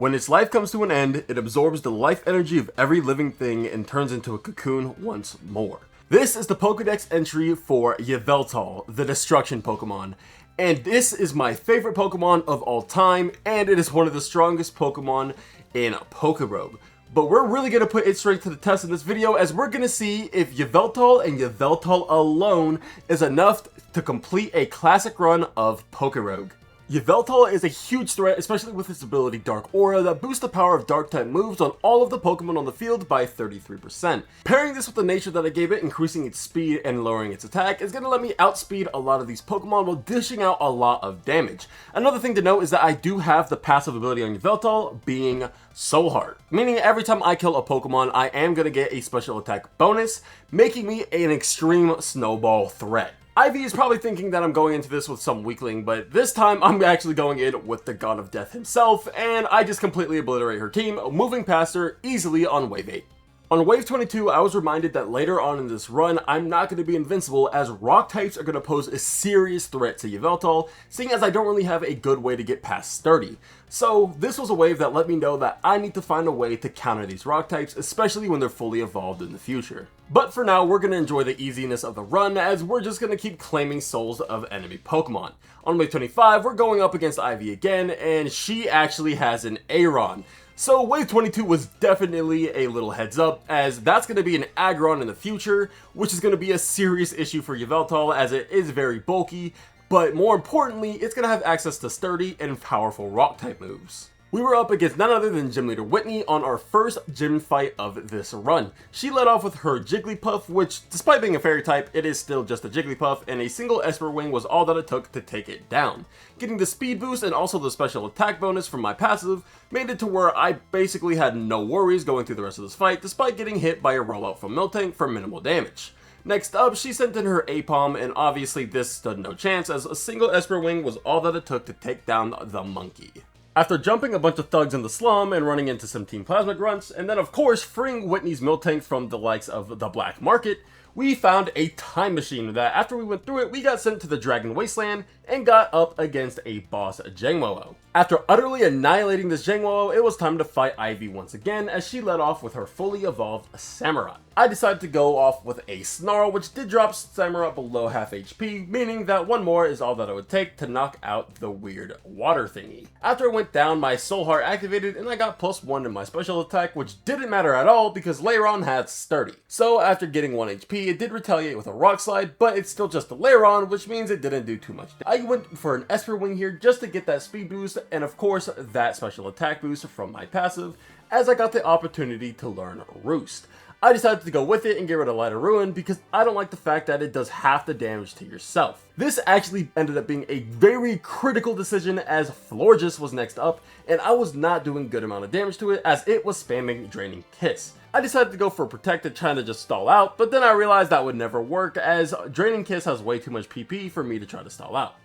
When its life comes to an end, it absorbs the life energy of every living thing and turns into a cocoon once more. This is the Pokedex entry for Yveltal, the Destruction Pokemon. And this is my favorite Pokemon of all time, and it is one of the strongest Pokemon in PokeRogue. But we're really going to put its strength to the test in this video, as we're going to see if Yveltal and Yveltal alone is enough to complete a classic run of PokeRogue. Yveltal is a huge threat, especially with its ability Dark Aura that boosts the power of Dark-type moves on all of the Pokemon on the field by 33%. Pairing this with the nature that I gave it, increasing its speed and lowering its attack, is going to let me outspeed a lot of these Pokemon while dishing out a lot of damage. Another thing to note is that I do have the passive ability on Yveltal being Soul Heart, meaning every time I kill a Pokemon, I am going to get a special attack bonus, making me an extreme snowball threat. Ivy is probably thinking that I'm going into this with some weakling, but this time I'm actually going in with the God of Death himself, and I just completely obliterate her team, moving past her easily on Wave 8. On Wave 22, I was reminded that later on in this run, I'm not going to be invincible, as rock types are going to pose a serious threat to Yveltal, seeing as I don't really have a good way to get past Sturdy. So this was a wave that let me know that I need to find a way to counter these rock types, especially when they're fully evolved in the future. But for now, we're going to enjoy the easiness of the run, as we're just going to keep claiming souls of enemy Pokemon. On Wave 25, we're going up against Ivy again, and she actually has an Aeron. So Wave 22 was definitely a little heads up, as that's going to be an Aggron in the future, which is going to be a serious issue for Yveltal, as it is very bulky, but more importantly, it's going to have access to sturdy and powerful rock type moves. We were up against none other than Gym Leader Whitney on our first gym fight of this run. She led off with her Jigglypuff, which, despite being a fairy type, it is still just a Jigglypuff, and a single Esper Wing was all that it took to take it down. Getting the speed boost and also the special attack bonus from my passive made it to where I basically had no worries going through the rest of this fight, despite getting hit by a rollout from Miltank for minimal damage. Next up, she sent in her Aipom, and obviously this stood no chance, as a single Esper Wing was all that it took to take down the monkey. After jumping a bunch of thugs in the slum and running into some Team Plasma grunts, and then of course freeing Whitney's Miltank from the likes of the black market, we found a time machine that after we went through it, we got sent to the Dragon Wasteland and got up against a boss Jangmo-o. After utterly annihilating this Jangmo-o, it was time to fight Ivy once again, as she led off with her fully evolved Samurott. I decided to go off with a Snarl, which did drop Samurott below half HP, meaning that one more is all that it would take to knock out the weird water thingy. After it went down, my Soul Heart activated and I got +1 in my special attack, which didn't matter at all because Lairon had Sturdy. So after getting 1 HP, it did retaliate with a Rock Slide, but it's still just a Lairon, which means it didn't do too much. I went for an Esper Wing here just to get that speed boost and of course that special attack boost from my passive, as I got the opportunity to learn Roost. I decided to go with it and get rid of Light of Ruin because I don't like the fact that it does half the damage to yourself. This actually ended up being a very critical decision, as Florges was next up and I was not doing good amount of damage to it as it was spamming Draining Kiss. I decided to go for Protected, trying to just stall out, but then I realized that would never work as Draining Kiss has way too much PP for me to try to stall out.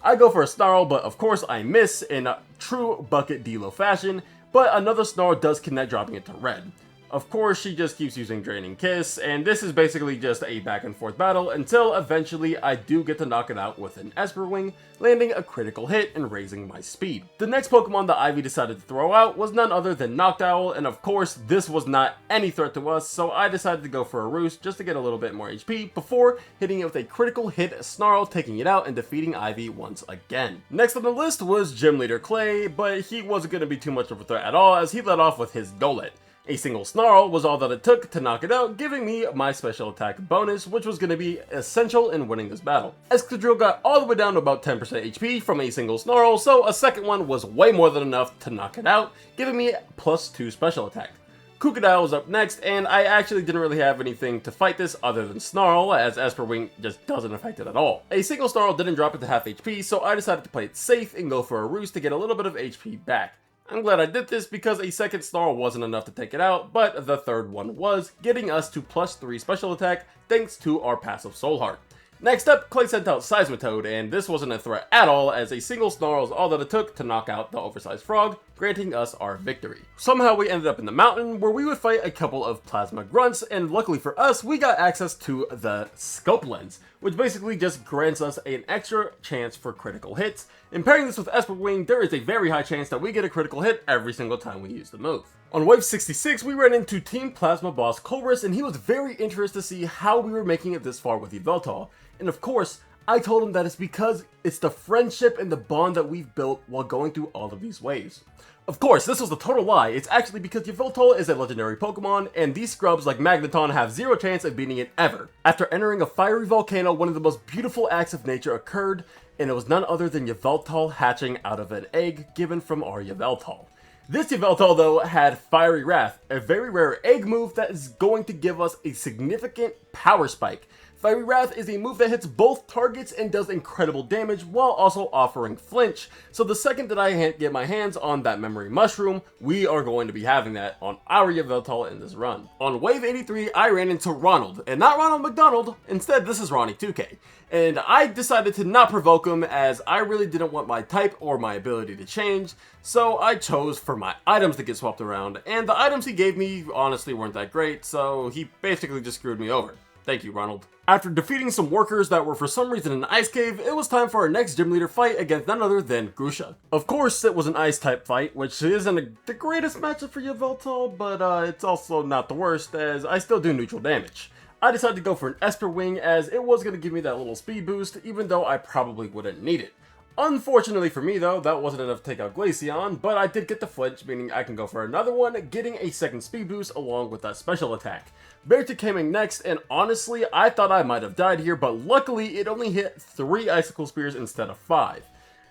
I go for a Snarl, but of course I miss in true Bucket Delo fashion, but another Snarl does connect, dropping it to red. Of course, she just keeps using Draining Kiss, and this is basically just a back and forth battle until eventually I do get to knock it out with an Esper Wing, landing a critical hit and raising my speed. The next Pokemon that Ivy decided to throw out was none other than Noctowl, and of course this was not any threat to us, so I decided to go for a Roost just to get a little bit more HP before hitting it with a critical hit Snarl, taking it out and defeating Ivy once again. Next on the list was Gym Leader Clay, but he wasn't going to be too much of a threat at all as he led off with his Golett. A single Snarl was all that it took to knock it out, giving me my special attack bonus, which was going to be essential in winning this battle. Excadrill got all the way down to about 10% HP from a single Snarl, so a second one was way more than enough to knock it out, giving me +2 special attack. Krookodile was up next, and I actually didn't really have anything to fight this other than Snarl, as Esper Wing just doesn't affect it at all. A single Snarl didn't drop it to half HP, so I decided to play it safe and go for a Roost to get a little bit of HP back. I'm glad I did this because a second Snarl wasn't enough to take it out, but the third one was, getting us to +3 special attack thanks to our passive Soul Heart. Next up, Clay sent out Seismitoad, and this wasn't a threat at all, as a single Snarl is all that it took to knock out the oversized frog, granting us our victory. Somehow we ended up in the mountain, where we would fight a couple of Plasma Grunts, and luckily for us, we got access to the Scope Lens, which basically just grants us an extra chance for critical hits. And pairing this with Esper Wing, there is a very high chance that we get a critical hit every single time we use the move. On wave 66, we ran into Team Plasma boss Cobras, and he was very interested to see how we were making it this far with Yveltal. And of course, I told him that it's because it's the friendship and the bond that we've built while going through all of these waves. Of course, this was a total lie. It's actually because Yveltal is a legendary Pokemon, and these scrubs like Magneton have zero chance of beating it ever. After entering a fiery volcano, one of the most beautiful acts of nature occurred, and it was none other than Yveltal hatching out of an egg given from our Yveltal. This Yveltal though had Fiery Wrath, a very rare egg move that is going to give us a significant power spike. Fiery Wrath is a move that hits both targets and does incredible damage while also offering flinch, so the second that I get my hands on that memory mushroom, we are going to be having that on our Yveltal in this run. On wave 83, I ran into Ronald, and not Ronald McDonald, instead this is Ronnie 2K. And I decided to not provoke him as I really didn't want my type or my ability to change, so I chose for my items to get swapped around, and the items he gave me honestly weren't that great, so he basically just screwed me over. Thank you, Ronald. After defeating some workers that were for some reason in an ice cave, it was time for our next gym leader fight against none other than Glacia. Of course, it was an ice type fight, which isn't the greatest matchup for Yveltal, but it's also not the worst as I still do neutral damage. I decided to go for an Esper Wing as it was going to give me that little speed boost, even though I probably wouldn't need it. Unfortunately for me though, that wasn't enough to take out Glacia, but I did get the flinch, meaning I can go for another one, getting a second speed boost along with that special attack. Beartic came in next, and honestly, I thought I might have died here, but luckily it only hit 3 Icicle Spears instead of 5.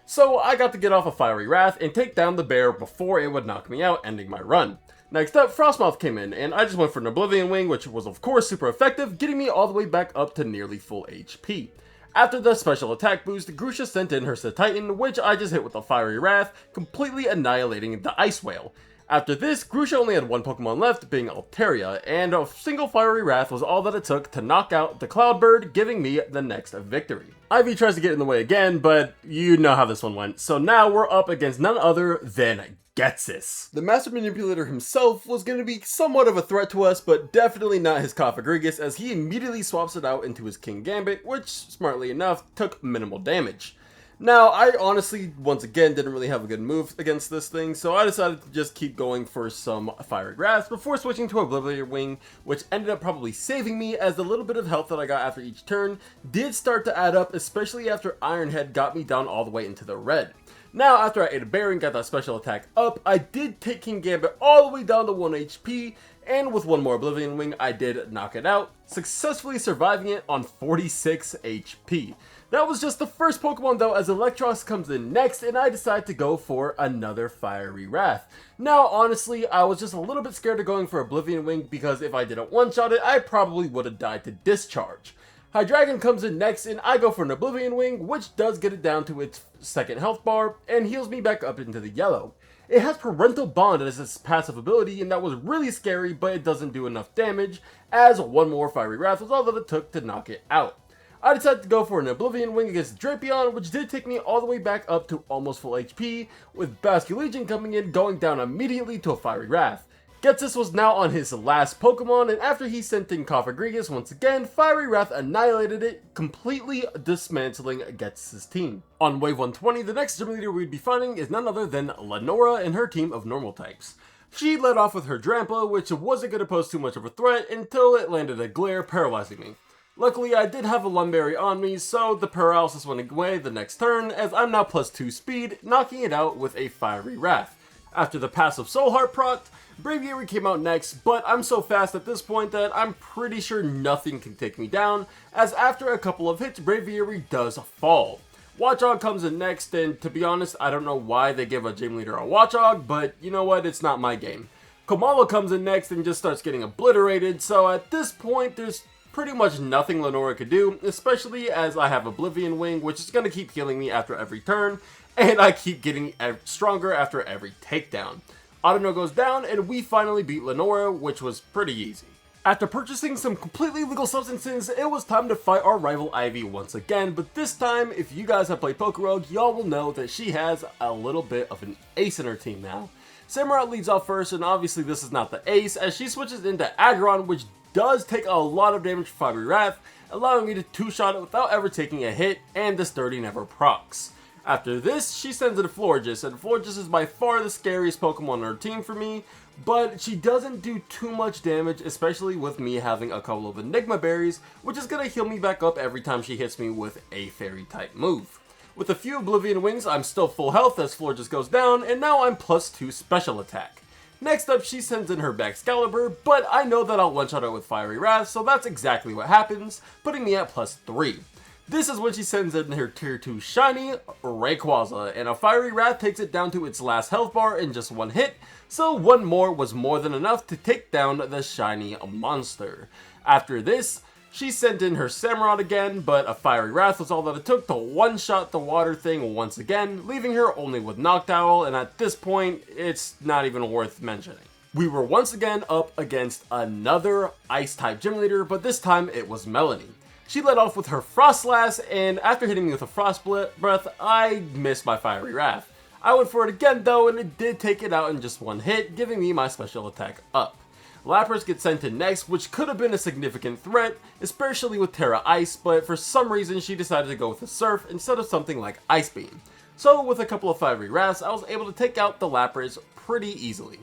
So I got to get off a Fiery Wrath and take down the bear before it would knock me out, ending my run. Next up, Frostmouth came in, and I just went for an Oblivion Wing, which was of course super effective, getting me all the way back up to nearly full HP. After the special attack boost, Glacia sent in her Titan, which I just hit with a Fiery Wrath, completely annihilating the Ice Whale. After this, Glacia only had one Pokemon left, being Altaria, and a single Fiery Wrath was all that it took to knock out the Cloudbird, giving me the next victory. Ivy tries to get in the way again, but you know how this one went, so now we're up against none other than Ghetsis. The Master Manipulator himself was going to be somewhat of a threat to us, but definitely not his Cofagrigus, as he immediately swaps it out into his King Gambit, which, smartly enough, took minimal damage. Now, I honestly, once again, didn't really have a good move against this thing, so I decided to just keep going for some Fiery Wrath before switching to Oblivion Wing, which ended up probably saving me, as the little bit of health that I got after each turn did start to add up, especially after Iron Head got me down all the way into the red. Now, after I ate a berry and got that special attack up, I did take King Gambit all the way down to 1 HP, and with one more Oblivion Wing, I did knock it out, successfully surviving it on 46 HP. That was just the first Pokemon though, as Electros comes in next, and I decide to go for another Fiery Wrath. Now, honestly, I was just a little bit scared of going for Oblivion Wing, because if I didn't one-shot it, I probably would have died to Discharge. Hydreigon comes in next, and I go for an Oblivion Wing, which does get it down to its second health bar, and heals me back up into the yellow. It has Parental Bond as its passive ability, and that was really scary, but it doesn't do enough damage, as one more Fiery Wrath was all that it took to knock it out. I decided to go for an Oblivion Wing against Drapion, which did take me all the way back up to almost full HP, with Basculegion coming in, going down immediately to a Fiery Wrath. Ghetsis was now on his last Pokemon, and after he sent in Cofagrigus once again, Fiery Wrath annihilated it, completely dismantling Ghetsis' team. On wave 120, the next gym leader we'd be fighting is none other than Lenora and her team of normal types. She led off with her Drampa, which wasn't going to pose too much of a threat until it landed a glare, paralyzing me. Luckily, I did have a Lumberry on me, so the paralysis went away the next turn, as I'm now +2 speed, knocking it out with a Fiery Wrath. After the passive Soul Heart proc, Braviary came out next, but I'm so fast at this point that I'm pretty sure nothing can take me down, as after a couple of hits, Braviary does fall. Watchog comes in next, and to be honest, I don't know why they give a gym leader a Watchog, but you know what, it's not my game. Komalo comes in next and just starts getting obliterated, so at this point, there's pretty much nothing Lenora could do, especially as I have Oblivion Wing, which is going to keep healing me after every turn, and I keep getting stronger after every takedown. Autono goes down, and we finally beat Lenora, which was pretty easy. After purchasing some completely legal substances, it was time to fight our rival Ivy once again, but this time, if you guys have played PokeRogue, y'all will know that she has a little bit of an ace in her team now. Samurott leads off first, and obviously this is not the ace, as she switches into Aggron, which does take a lot of damage from Fiery Wrath, allowing me to two-shot it without ever taking a hit, and the Sturdy never procs. After this, she sends in Florges, and Florges is by far the scariest Pokemon on her team for me, but she doesn't do too much damage, especially with me having a couple of Enigma Berries, which is going to heal me back up every time she hits me with a Fairy type move. With a few Oblivion Wings, I'm still full health as Florges goes down, and now I'm +2 special attack. Next up, she sends in her Excalibur, but I know that I'll one-shot her with Fiery Wrath, so that's exactly what happens, putting me at +3. This is when she sends in her Tier 2 Shiny, Rayquaza, and a Fiery Wrath takes it down to its last health bar in just one hit, so one more was more than enough to take down the Shiny monster. After this, she sent in her Samurott again, but a Fiery Wrath was all that it took to one-shot the water thing once again, leaving her only with Noctowl, and at this point, it's not even worth mentioning. We were once again up against another Ice-type gym leader, but this time it was Melony. She led off with her Frostlass, and after hitting me with a Frost Breath, I missed my Fiery Wrath. I went for it again though, and it did take it out in just one hit, giving me my special attack up. Lapras gets sent in next, which could have been a significant threat, especially with Terra Ice, but for some reason she decided to go with a Surf instead of something like Ice Beam. So with a couple of Fiery Wraths, I was able to take out the Lapras pretty easily.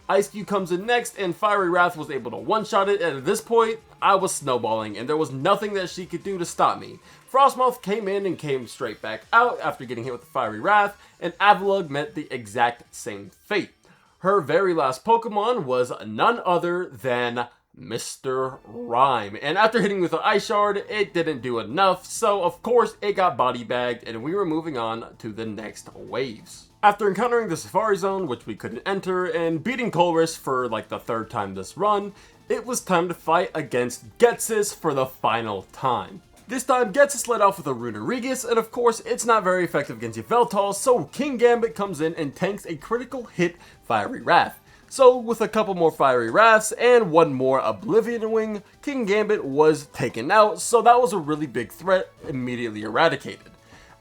Ice Cube comes in next, and Fiery Wrath was able to one-shot it, and at this point, I was snowballing, and there was nothing that she could do to stop me. Frostmoth came in and came straight back out after getting hit with the Fiery Wrath, and Avalugg met the exact same fate. Her very last Pokemon was none other than Mr. Rhyme, and after hitting with the Ice Shard, it didn't do enough, so of course it got body bagged, and we were moving on to the next waves. After encountering the Safari Zone, which we couldn't enter, and beating Colress for like the third time this run, it was time to fight against Ghetsis for the final time. This time, Ghetsis led off with a Runerigus, and of course, it's not very effective against Yveltal, so King Gambit comes in and tanks a critical hit Fiery Wrath. So, with a couple more Fiery Wraths and one more Oblivion Wing, King Gambit was taken out, so that was a really big threat immediately eradicated.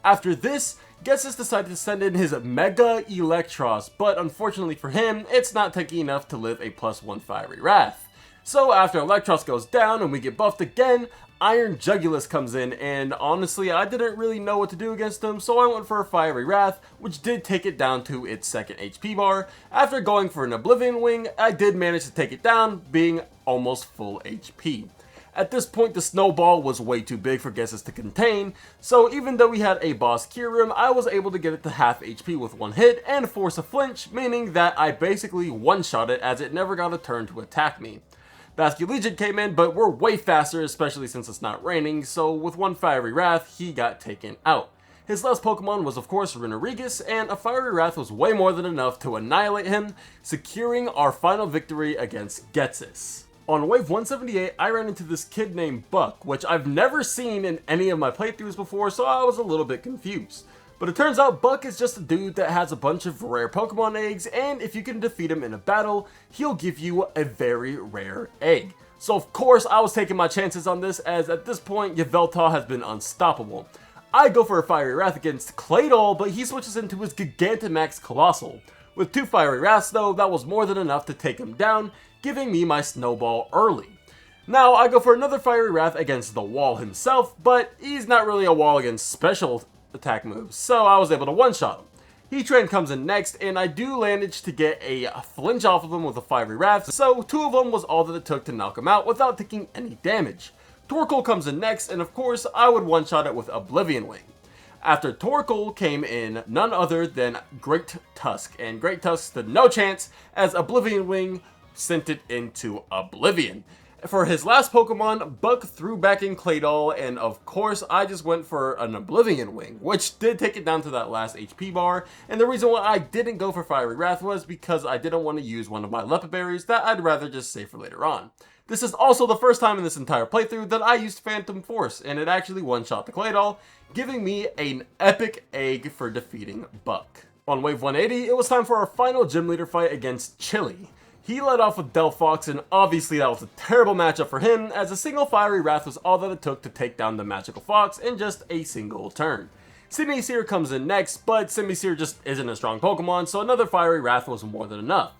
After this, Ghetsis decided to send in his Mega Electros, but unfortunately for him, it's not tanky enough to live a +1 Fiery Wrath. So after Electros goes down and we get buffed again, Iron Jugulis comes in, and honestly I didn't really know what to do against him, so I went for a Fiery Wrath, which did take it down to its second HP bar. After going for an Oblivion Wing, I did manage to take it down, being almost full HP. At this point, the snowball was way too big for Ghetsis to contain, so even though we had a boss Kyurem, I was able to get it to half HP with one hit and force a flinch, meaning that I basically one-shot it as it never got a turn to attack me. Basculegion came in, but we're way faster, especially since it's not raining, so with one Fiery Wrath, he got taken out. His last Pokemon was of course Runerigus, and a Fiery Wrath was way more than enough to annihilate him, securing our final victory against Ghetsis. On wave 178, I ran into this kid named Buck, which I've never seen in any of my playthroughs before, so I was a little bit confused. But it turns out Buck is just a dude that has a bunch of rare Pokemon eggs, and if you can defeat him in a battle, he'll give you a very rare egg. So of course I was taking my chances on this, as at this point Yveltal has been unstoppable. I go for a Fiery Wrath against Claydol, but he switches into his Gigantamax Colossal. With two Fiery Wraths though, that was more than enough to take him down, giving me my snowball early. Now I go for another Fiery Wrath against the Wall himself, but he's not really a wall against special attack moves, so I was able to one-shot him. Heatran comes in next, and I do manage to get a flinch off of him with a Fiery Wrath, so two of them was all that it took to knock him out without taking any damage. Torkoal comes in next, and of course I would one-shot it with Oblivion Wing. After Torkoal came in none other than Great Tusk, and Great Tusk stood no chance as Oblivion Wing sent it into Oblivion. For his last Pokemon, Buck threw back in Claydol, and of course I just went for an Oblivion Wing, which did take it down to that last HP bar, and the reason why I didn't go for Fiery Wrath was because I didn't want to use one of my Leppa Berries that I'd rather just save for later on. This is also the first time in this entire playthrough that I used Phantom Force, and it actually one-shot the Claydol, giving me an epic egg for defeating Buck. On wave 180, it was time for our final gym leader fight against Chili. He led off with Delphox, and obviously that was a terrible matchup for him, as a single Fiery Wrath was all that it took to take down the Magical Fox in just a single turn. Simisear comes in next, but Simisear just isn't a strong Pokemon, so another Fiery Wrath was more than enough.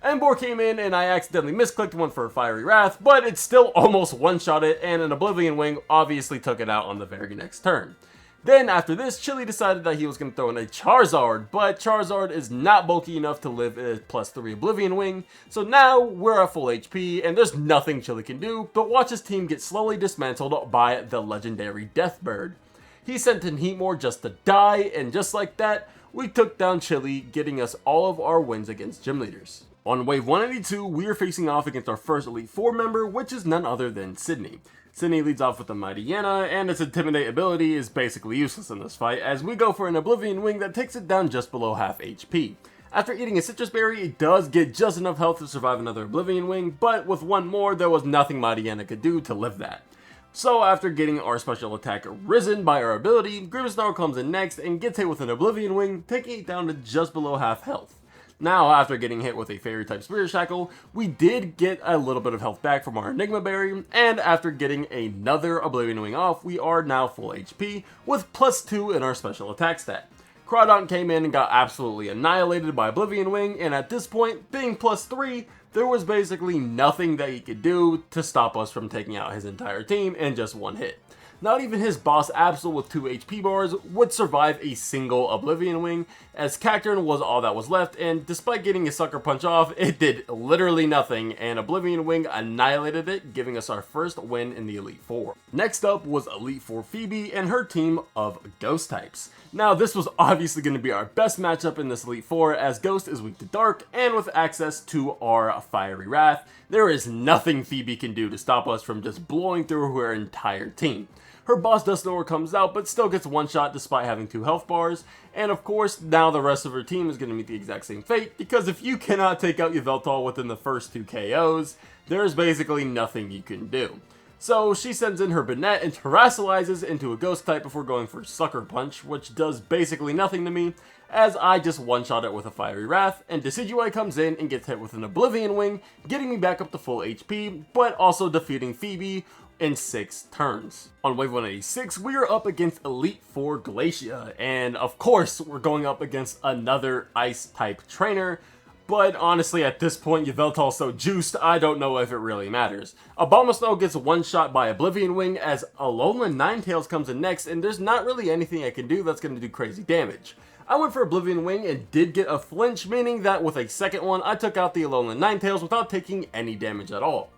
Emboar came in and I accidentally misclicked one for a Fiery Wrath, but it still almost one-shot it, and an Oblivion Wing obviously took it out on the very next turn. Then after this, Chili decided that he was going to throw in a Charizard, but Charizard is not bulky enough to live a +3 Oblivion Wing, so now we're at full HP and there's nothing Chili can do but watch his team get slowly dismantled by the legendary Deathbird. He sent in Heatmore just to die, and just like that, we took down Chili, getting us all of our wins against gym leaders. On wave 182, we are facing off against our first Elite Four member, which is none other than Sydney. Sydney leads off with the Mighty Yana, and its Intimidate ability is basically useless in this fight, as we go for an Oblivion Wing that takes it down just below half HP. After eating a Citrus Berry, it does get just enough health to survive another Oblivion Wing, but with one more, there was nothing Mighty Yana could do to live that. So after getting our special attack risen by our ability, Grimmsnarl comes in next and gets hit with an Oblivion Wing, taking it down to just below half health. Now, after getting hit with a Fairy-type Spirit Shackle, we did get a little bit of health back from our Enigma Berry, and after getting another Oblivion Wing off, we are now full HP, with +2 in our special attack stat. Crawdaunt came in and got absolutely annihilated by Oblivion Wing, and at this point, being +3, there was basically nothing that he could do to stop us from taking out his entire team in just one hit. Not even his boss Absol with 2 HP bars would survive a single Oblivion Wing, as Cacturne was all that was left, and despite getting his Sucker Punch off, it did literally nothing, and Oblivion Wing annihilated it, giving us our first win in the Elite Four. Next up was Elite Four Phoebe and her team of Ghost types. Now this was obviously going to be our best matchup in this Elite Four, as Ghost is weak to Dark, and with access to our Fiery Wrath, there is nothing Phoebe can do to stop us from just blowing through her entire team. Her boss Dusknoir comes out, but still gets one shot despite having 2 health bars, and of course, now the rest of her team is going to meet the exact same fate, because if you cannot take out Yveltal within the first 2 KOs, there's basically nothing you can do. So she sends in her Banette and terrestrializes into a Ghost type before going for Sucker Punch, which does basically nothing to me, as I just one-shot it with a Fiery Wrath, and Decidueye comes in and gets hit with an Oblivion Wing, getting me back up to full HP, but also defeating Phoebe in 6 turns. On wave 186, we are up against Elite Four Glacia, and of course, we're going up against another Ice-type trainer, but honestly, at this point, Yveltal's so juiced, I don't know if it really matters. Abomasnow gets one shot by Oblivion Wing, as Alolan Ninetales comes in next, and there's not really anything I can do that's going to do crazy damage. I went for Oblivion Wing and did get a flinch, meaning that with a second one, I took out the Alolan Ninetales without taking any damage at all.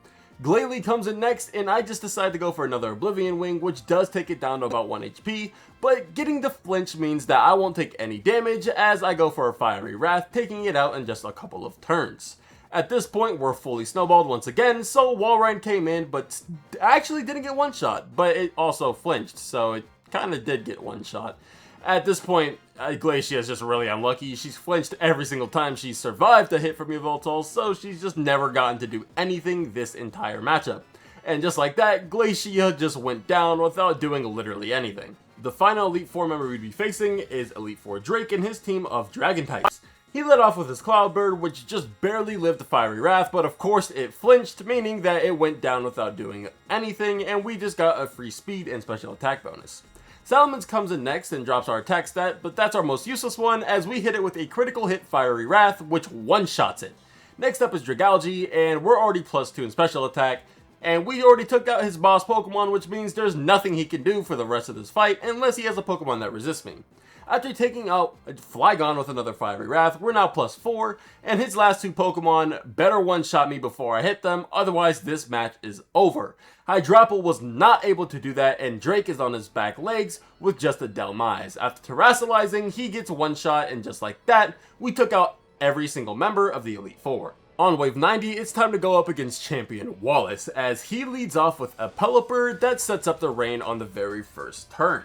Glalie comes in next, and I just decided to go for another Oblivion Wing, which does take it down to about 1 HP, but getting the flinch means that I won't take any damage as I go for a Fiery Wrath, taking it out in just a couple of turns. At this point, we're fully snowballed once again, so Walrein came in, but actually didn't get one shot, but it also flinched, so it kind of did get one shot. At this point, Glacia is just really unlucky. She's flinched every single time she's survived a hit from Yveltal, so she's just never gotten to do anything this entire matchup. And just like that, Glacia just went down without doing literally anything. The final Elite Four member we'd be facing is Elite Four Drake and his team of Dragon types. He led off with his Cloudbird, which just barely lived the Fiery Wrath, but of course it flinched, meaning that it went down without doing anything, and we just got a free speed and special attack bonus. Salamence comes in next and drops our attack stat, but that's our most useless one as we hit it with a critical hit Fiery Wrath, which one-shots it. Next up is Dragalge, and we're already +2 in special attack, and we already took out his boss Pokemon, which means there's nothing he can do for the rest of this fight unless he has a Pokemon that resists me. After taking out Flygon with another Fiery Wrath, we're now +4, and his last 2 Pokemon better one-shot me before I hit them, otherwise this match is over. Hydrapple was not able to do that, and Drake is on his back legs with just a Delmise. After terrestrializing, he gets one shot, and just like that, we took out every single member of the Elite Four. On wave 90, it's time to go up against champion Wallace, as he leads off with a Pelipper that sets up the rain on the very first turn.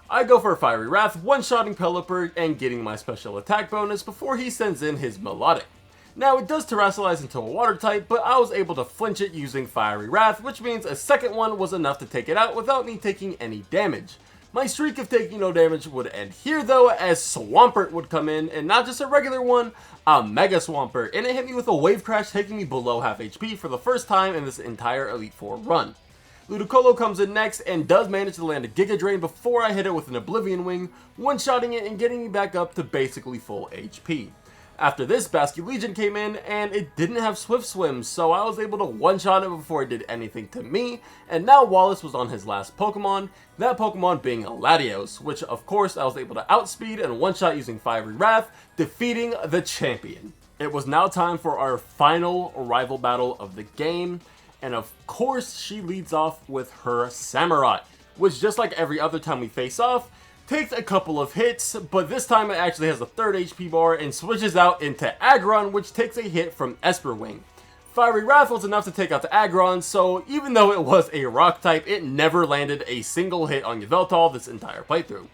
I go for a Fiery Wrath, one-shotting Pelipper and getting my special attack bonus before he sends in his Melodic. Now it does terrestrialize into a water type, but I was able to flinch it using Fiery Wrath, which means a second one was enough to take it out without me taking any damage. My streak of taking no damage would end here though, as Swampert would come in, and not just a regular one, a Mega Swampert, and it hit me with a Wave Crash, taking me below half HP for the first time in this entire Elite Four run. Ludicolo comes in next and does manage to land a Giga Drain before I hit it with an Oblivion Wing, one-shotting it and getting me back up to basically full HP. After this, Basculegion came in, and it didn't have Swift Swim, so I was able to one-shot it before it did anything to me, and now Wallace was on his last Pokemon, that Pokemon being Latios, which of course I was able to outspeed and one-shot using Fiery Wrath, defeating the champion. It was now time for our final rival battle of the game, and of course she leads off with her Samurott, which just like every other time we face off, takes a couple of hits, but this time it actually has a 3rd HP bar and switches out into Aggron, which takes a hit from Esper Wing. Fiery Wrath was enough to take out the Aggron, so even though it was a rock type, it never landed a single hit on Yveltal this entire playthrough.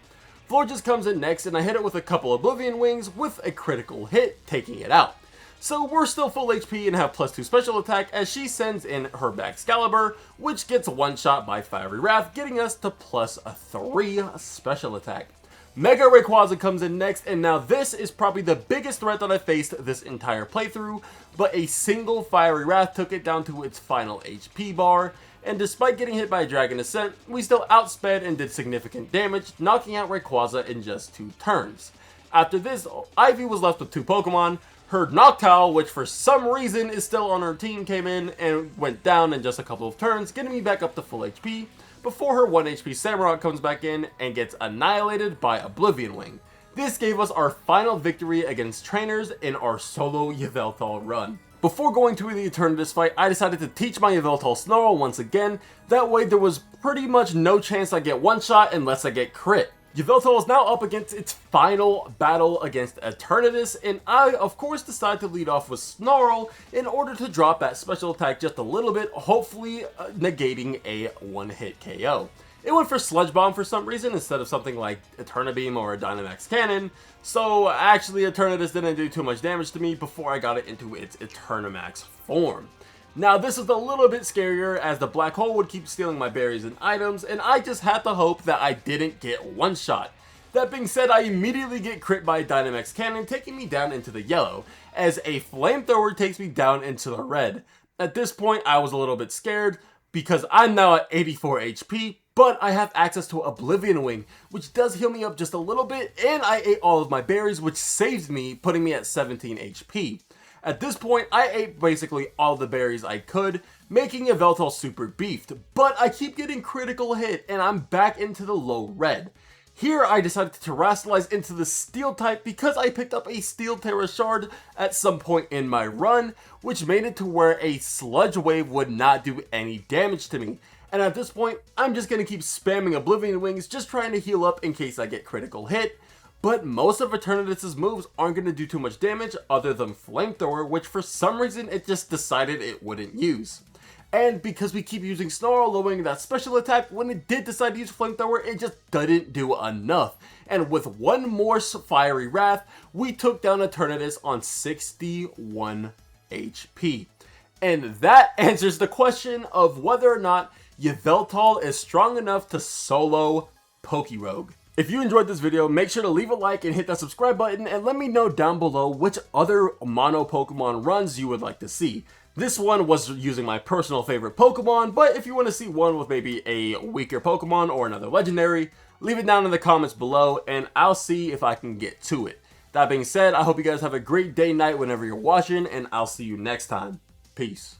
Florges comes in next, and I hit it with a couple Oblivion Wings with a critical hit, taking it out. So we're still full HP and have +2 special attack as she sends in her Excalibur, which gets one-shot by Fiery Wrath, getting us to +3 special attack. Mega Rayquaza comes in next, and now this is probably the biggest threat that I faced this entire playthrough, but a single Fiery Wrath took it down to its final HP bar, and despite getting hit by a Dragon Ascent, we still outsped and did significant damage, knocking out Rayquaza in just 2 turns. After this, Ivy was left with 2 Pokemon. Her Noctowl, which for some reason is still on her team, came in and went down in just a couple of turns, getting me back up to full HP, before her 1 HP Samurott comes back in and gets annihilated by Oblivion Wing. This gave us our final victory against trainers in our solo Yveltal run. Before going to the Eternatus fight, I decided to teach my Yveltal Snarl once again, that way there was pretty much no chance I get one shot unless I get crit. Yveltal is now up against its final battle against Eternatus, and I of course decided to lead off with Snarl in order to drop that special attack just a little bit, hopefully negating a 1-hit KO. It went for Sludge Bomb for some reason instead of something like Eternabeam or a Dynamax Cannon, so actually Eternatus didn't do too much damage to me before I got it into its Eternamax form. Now this is a little bit scarier as the black hole would keep stealing my berries and items, and I just had to hope that I didn't get one shot. That being said, I immediately get crit by a Dynamax Cannon, taking me down into the yellow, as a Flamethrower takes me down into the red. At this point I was a little bit scared, because I'm now at 84 HP, but I have access to Oblivion Wing, which does heal me up just a little bit, and I ate all of my berries, which saved me, putting me at 17 HP. At this point, I ate basically all the berries I could, making Yveltal super beefed, but I keep getting critical hit, and I'm back into the low red. Here, I decided to Terrastallize into the Steel type because I picked up a Steel Terra Shard at some point in my run, which made it to where a Sludge Wave would not do any damage to me. And at this point, I'm just going to keep spamming Oblivion Wings, just trying to heal up in case I get critical hit. But most of Eternatus' moves aren't going to do too much damage other than Flamethrower, which for some reason it just decided it wouldn't use. And because we keep using Snarl, lowering that special attack, when it did decide to use Flamethrower, it just didn't do enough. And with one more Fiery Wrath, we took down Eternatus on 61 HP. And that answers the question of whether or not Yveltal is strong enough to solo PokeRogue. If you enjoyed this video, make sure to leave a like and hit that subscribe button, and let me know down below which other mono Pokemon runs you would like to see. This one was using my personal favorite Pokemon, but if you want to see one with maybe a weaker Pokemon or another legendary, leave it down in the comments below and I'll see if I can get to it. That being said, I hope you guys have a great day, night, whenever you're watching, and I'll see you next time. Peace.